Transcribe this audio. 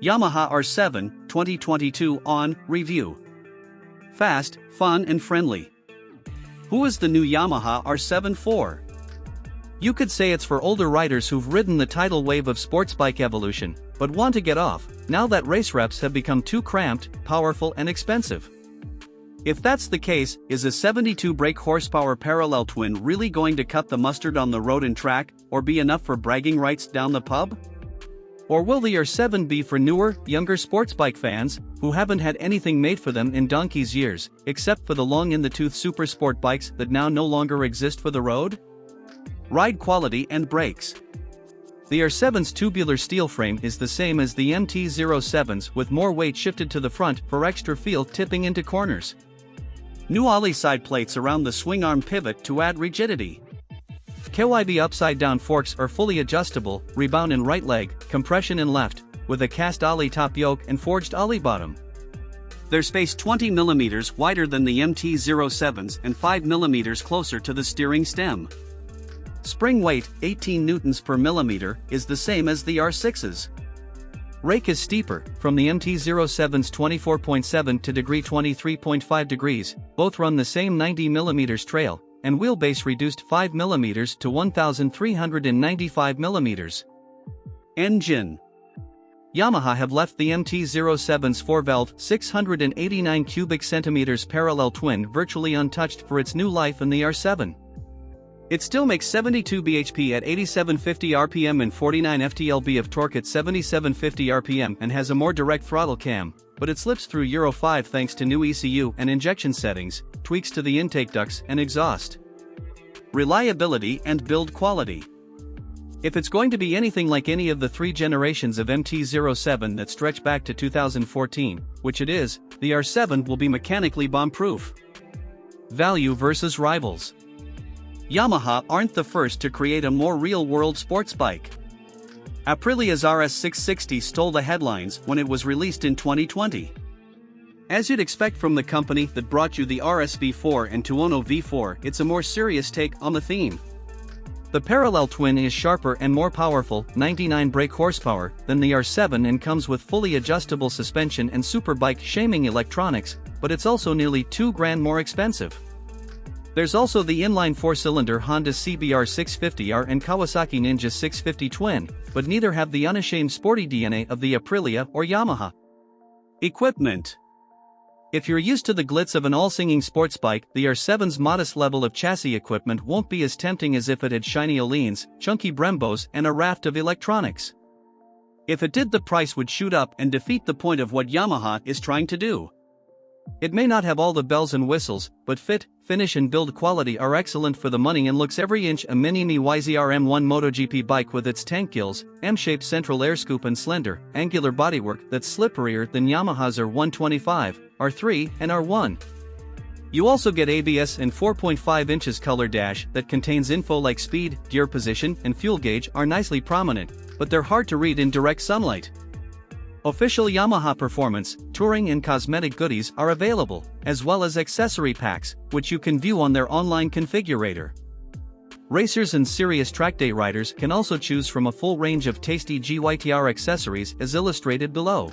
Yamaha R7 2022 on review. Fast, fun and friendly. Who is the new Yamaha R7 for? You could say it's for older riders who've ridden the tidal wave of sports bike evolution, but want to get off, now that race reps have become too cramped, powerful and expensive. If that's the case, is a 72 brake horsepower parallel twin really going to cut the mustard on the road and track, or be enough for bragging rights down the pub? Or will the R7 be for newer, younger sports bike fans, who haven't had anything made for them in donkey's years, except for the long-in-the-tooth SUPERSPORT bikes that now no longer exist for the road? Ride quality and brakes. The R7's tubular steel frame is the same as the MT-07's, with more weight shifted to the front for extra feel tipping into corners. New ollie side plates around the swing arm pivot to add rigidity. KYB upside-down forks are fully adjustable, rebound in right leg, compression in left, with a cast ollie top yoke and forged ollie bottom. They're spaced 20 mm wider than the MT-07's and 5 mm closer to the steering stem. Spring weight, 18 newtons per millimeter, is the same as the R6's. Rake is steeper, from the MT-07's 24.7 to 23.5 degrees, both run the same 90 mm trail, and wheelbase reduced 5 mm to 1,395 mm. Engine. Yamaha have left the MT-07's 4-valve 689 cubic centimeters parallel twin virtually untouched for its new life in the R7. It still makes 72 bhp at 8750 rpm and 49 ft-lb of torque at 7750 rpm and has a more direct throttle cam, but it slips through Euro 5 thanks to new ECU and injection settings, tweaks to the intake ducts and exhaust. Reliability and build quality. If it's going to be anything like any of the three generations of MT-07 that stretch back to 2014, which it is, the R7 will be mechanically bomb-proof. Value versus rivals. Yamaha aren't the first to create a more real-world sports bike. Aprilia's RS660 stole the headlines when it was released in 2020. As you'd expect from the company that brought you the RS V4 and Tuono V4, it's a more serious take on the theme. The parallel twin is sharper and more powerful, 99 brake horsepower, than the R7 and comes with fully adjustable suspension and superbike shaming electronics, but it's also nearly $2,000 more expensive. There's also the inline 4-cylinder Honda CBR 650R and Kawasaki Ninja 650 twin, but neither have the unashamed sporty DNA of the Aprilia or Yamaha. Equipment. If you're used to the glitz of an all-singing sports bike, the R7's modest level of chassis equipment won't be as tempting as if it had shiny Oleans, chunky Brembos and a raft of electronics. If it did, the price would shoot up and defeat the point of what Yamaha is trying to do. It may not have all the bells and whistles, but fit, finish and build quality are excellent for the money and looks every inch a mini-me YZR M1 MotoGP bike with its tank gills, M-shaped central air scoop and slender, angular bodywork that's slipperier than Yamaha's R125, R3 and R1. You also get ABS and 4.5 inches color dash that contains info like speed, gear position and fuel gauge are nicely prominent, but they're hard to read in direct sunlight. Official Yamaha performance, touring and cosmetic goodies are available, as well as accessory packs, which you can view on their online configurator. Racers and serious track day riders can also choose from a full range of tasty GYTR accessories as illustrated below.